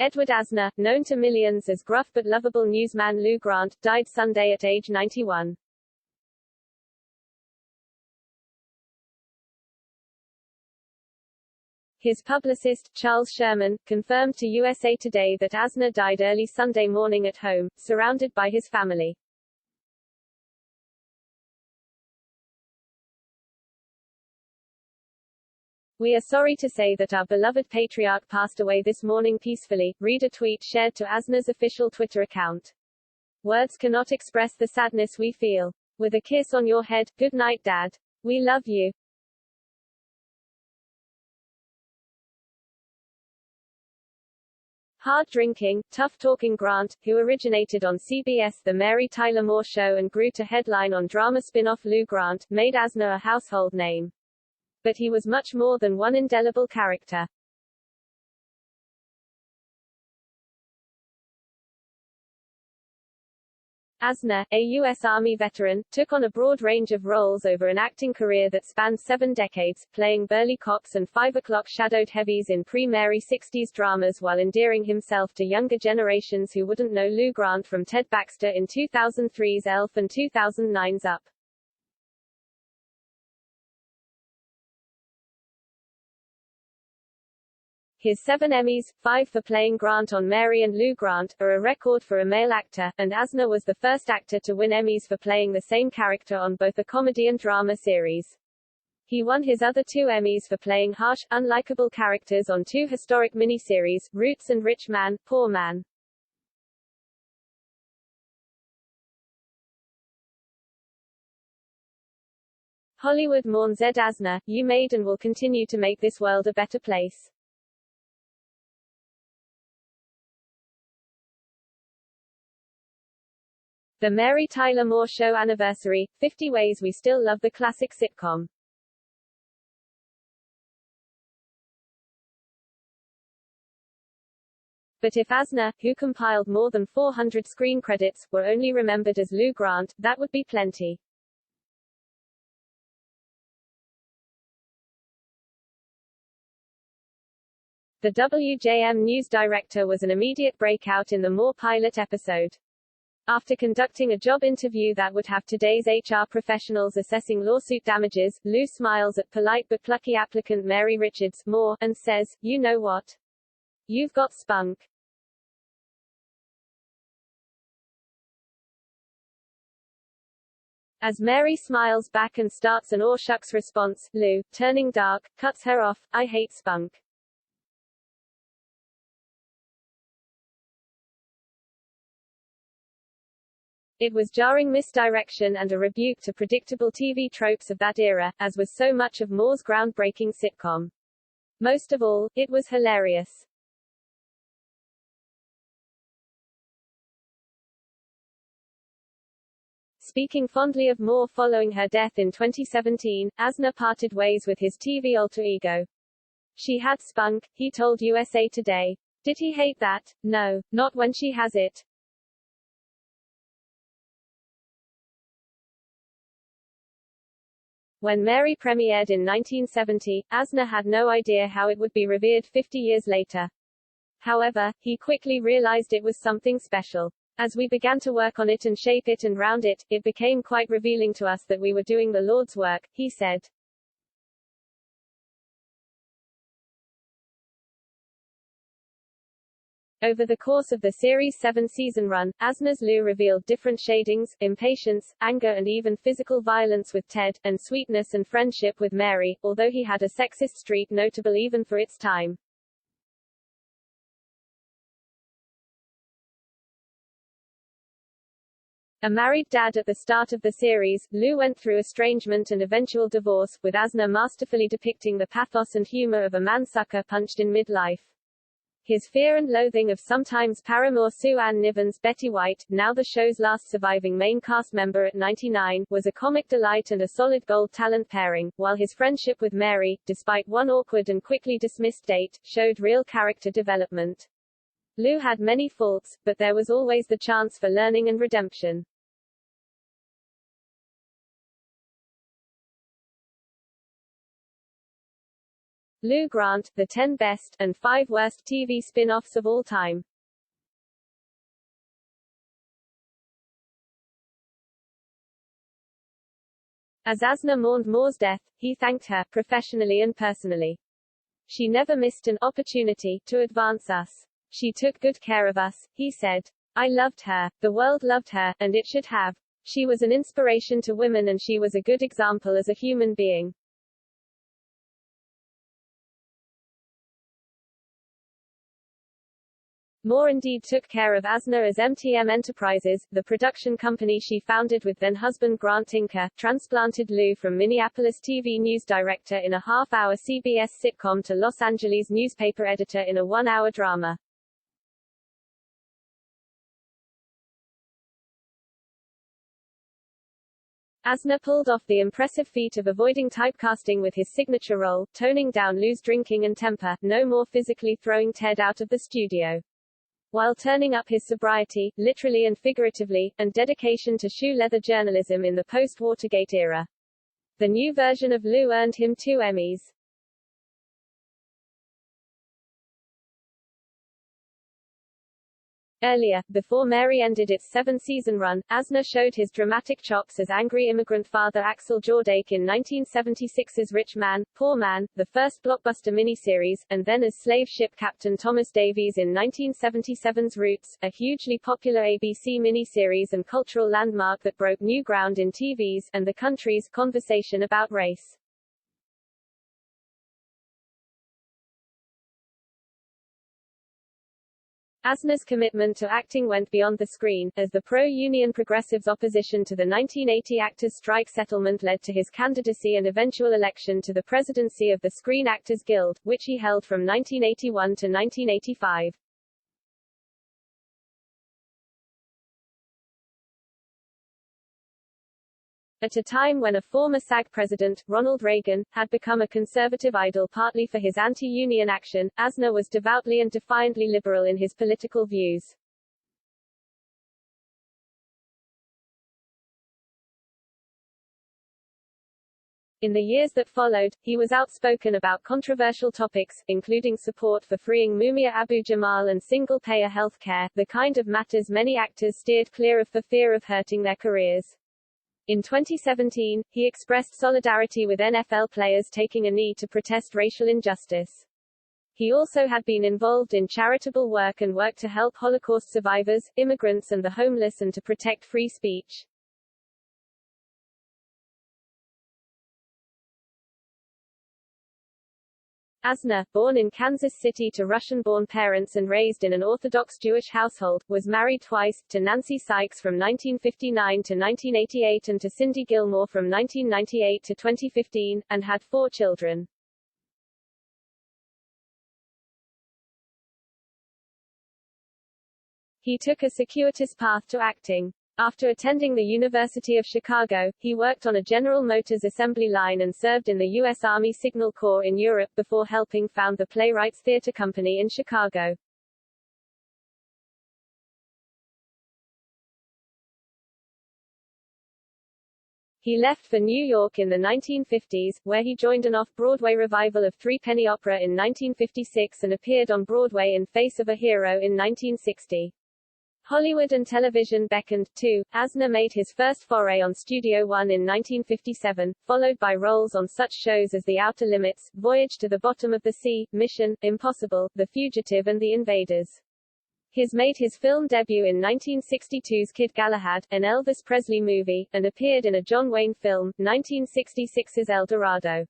Edward Asner, known to millions as gruff but lovable newsman Lou Grant, died Sunday at age 91. His publicist, Charles Sherman, confirmed to USA Today that Asner died early Sunday morning at home, surrounded by his family. "We are sorry to say that our beloved patriarch passed away this morning peacefully," read a tweet shared to Asner's official Twitter account. "Words cannot express the sadness we feel. With a kiss on your head, good night, Dad. We love you." Hard-drinking, tough-talking Grant, who originated on CBS The Mary Tyler Moore Show and grew to headline on drama spin-off Lou Grant, made Asner a household name. But he was much more than one indelible character. Asner, a U.S. Army veteran, took on a broad range of roles over an acting career that spanned 7 decades, playing burly cops and 5 o'clock shadowed heavies in pre-Mary 60s dramas while endearing himself to younger generations who wouldn't know Lou Grant from Ted Baxter in 2003's Elf and 2009's Up. His 7 Emmys, 5 for playing Grant on Mary and Lou Grant, are a record for a male actor, and Asner was the first actor to win Emmys for playing the same character on both a comedy and drama series. He won his other 2 Emmys for playing harsh, unlikable characters on 2 historic miniseries, Roots and Rich Man, Poor Man. Hollywood mourns Ed Asner. "You made and will continue to make this world a better place." The Mary Tyler Moore Show Anniversary, 50 Ways We Still Love the Classic Sitcom. But if Asner, who compiled more than 400 screen credits, were only remembered as Lou Grant, that would be plenty. The WJM news director was an immediate breakout in the Moore pilot episode. After conducting a job interview that would have today's HR professionals assessing lawsuit damages, Lou smiles at polite but plucky applicant Mary Richards Moore, and says, "You know what? You've got spunk." As Mary smiles back and starts an "aw shucks" response, Lou, turning dark, cuts her off, "I hate spunk." It was jarring misdirection and a rebuke to predictable TV tropes of that era, as was so much of Moore's groundbreaking sitcom. Most of all, it was hilarious. Speaking fondly of Moore following her death in 2017, Asner parted ways with his TV alter ego. "She had spunk," he told USA Today. "Did he hate that? No, not when she has it." When Mary premiered in 1970, Asner had no idea how it would be revered 50 years later. However, he quickly realized it was something special. "As we began to work on it and shape it and round it, it became quite revealing to us that we were doing the Lord's work," he said. Over the course of the series' 7-season run, Asner's Lou revealed different shadings, impatience, anger and even physical violence with Ted, and sweetness and friendship with Mary, although he had a sexist streak notable even for its time. A married dad at the start of the series, Lou went through estrangement and eventual divorce, with Asner masterfully depicting the pathos and humor of a man sucker punched in midlife. His fear and loathing of sometimes paramour Sue Ann Niven's Betty White, now the show's last surviving main cast member at 99, was a comic delight and a solid gold talent pairing, while his friendship with Mary, despite one awkward and quickly dismissed date, showed real character development. Lou had many faults, but there was always the chance for learning and redemption. Lou Grant, The 10 Best and 5 Worst TV Spin-offs of All Time. As Asner mourned Moore's death, he thanked her, professionally and personally. She never missed an opportunity to advance us. She took good care of us, he said. I loved her, the world loved her, and it should have. She was an inspiration to women and she was a good example as a human being. Moore indeed took care of Asner as MTM Enterprises, the production company she founded with then-husband Grant Tinker, transplanted Lou from Minneapolis TV news director in a half-hour CBS sitcom to Los Angeles newspaper editor in a one-hour drama. Asner pulled off the impressive feat of avoiding typecasting with his signature role, toning down Lou's drinking and temper, no more physically throwing Ted out of the studio. While turning up his sobriety, literally and figuratively, and dedication to shoe-leather journalism in the post-Watergate era. The new version of Lou earned him 2 Emmys. Earlier, before Mary ended its 7-season run, Asner showed his dramatic chops as angry immigrant father Axel Jordake in 1976's Rich Man, Poor Man, the first blockbuster miniseries, and then as slave ship captain Thomas Davies in 1977's Roots, a hugely popular ABC miniseries and cultural landmark that broke new ground in TV's and the country's conversation about race. Asner's commitment to acting went beyond the screen, as the pro-union progressives' opposition to the 1980 actors' strike settlement led to his candidacy and eventual election to the presidency of the Screen Actors Guild, which he held from 1981 to 1985. At a time when a former SAG president, Ronald Reagan, had become a conservative idol partly for his anti-union action, Asner was devoutly and defiantly liberal in his political views. In the years that followed, he was outspoken about controversial topics, including support for freeing Mumia Abu-Jamal and single-payer health care, the kind of matters many actors steered clear of for fear of hurting their careers. In 2017, he expressed solidarity with NFL players taking a knee to protest racial injustice. He also had been involved in charitable work and worked to help Holocaust survivors, immigrants and the homeless and to protect free speech. Asner, born in Kansas City to Russian-born parents and raised in an Orthodox Jewish household, was married twice, to Nancy Sykes from 1959 to 1988 and to Cindy Gilmore from 1998 to 2015, and had 4 children. He took a circuitous path to acting. After attending the University of Chicago, he worked on a General Motors assembly line and served in the U.S. Army Signal Corps in Europe before helping found the Playwrights Theatre Company in Chicago. He left for New York in the 1950s, where he joined an off-Broadway revival of Threepenny Opera in 1956 and appeared on Broadway in Face of a Hero in 1960. Hollywood and television beckoned, too. Asner made his first foray on Studio One in 1957, followed by roles on such shows as The Outer Limits, Voyage to the Bottom of the Sea, Mission Impossible, The Fugitive and The Invaders. He made his film debut in 1962's Kid Galahad, an Elvis Presley movie, and appeared in a John Wayne film, 1966's El Dorado.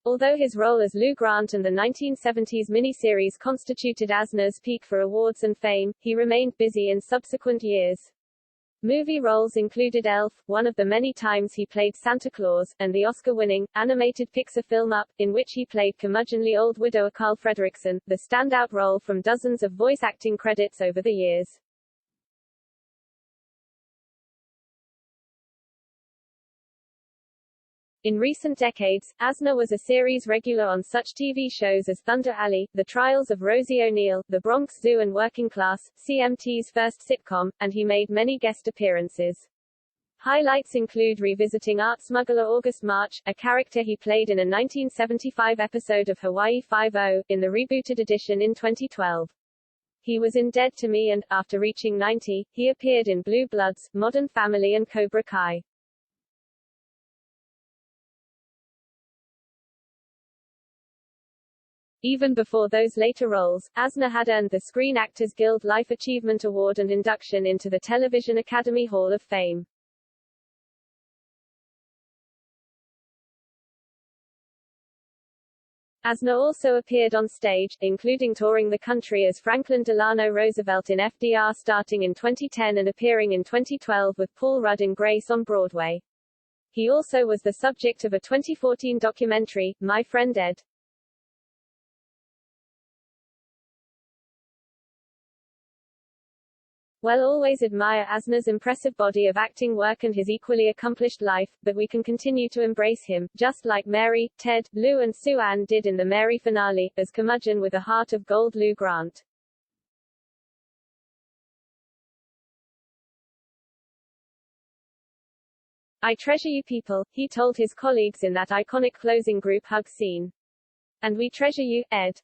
Although his role as Lou Grant and the 1970s miniseries constituted Asner's peak for awards and fame, he remained busy in subsequent years. Movie roles included Elf, one of the many times he played Santa Claus, and the Oscar-winning, animated Pixar film Up, in which he played curmudgeonly old widower Carl Fredricksen, the standout role from dozens of voice acting credits over the years. In recent decades, Asner was a series regular on such TV shows as Thunder Alley, The Trials of Rosie O'Neill, The Bronx Zoo and Working Class, CMT's first sitcom, and he made many guest appearances. Highlights include revisiting art smuggler August March, a character he played in a 1975 episode of Hawaii Five-0, in the rebooted edition in 2012. He was in Dead to Me and, after reaching 90, he appeared in Blue Bloods, Modern Family and Cobra Kai. Even before those later roles, Asner had earned the Screen Actors Guild Life Achievement Award and induction into the Television Academy Hall of Fame. Asner also appeared on stage, including touring the country as Franklin Delano Roosevelt in FDR starting in 2010 and appearing in 2012 with Paul Rudd in Grace on Broadway. He also was the subject of a 2014 documentary, My Friend Ed. We'll always admire Asner's impressive body of acting work and his equally accomplished life, but we can continue to embrace him, just like Mary, Ted, Lou and Sue Ann did in the Mary finale, as curmudgeon with a heart of gold Lou Grant. I treasure you people, he told his colleagues in that iconic closing group hug scene. And we treasure you, Ed.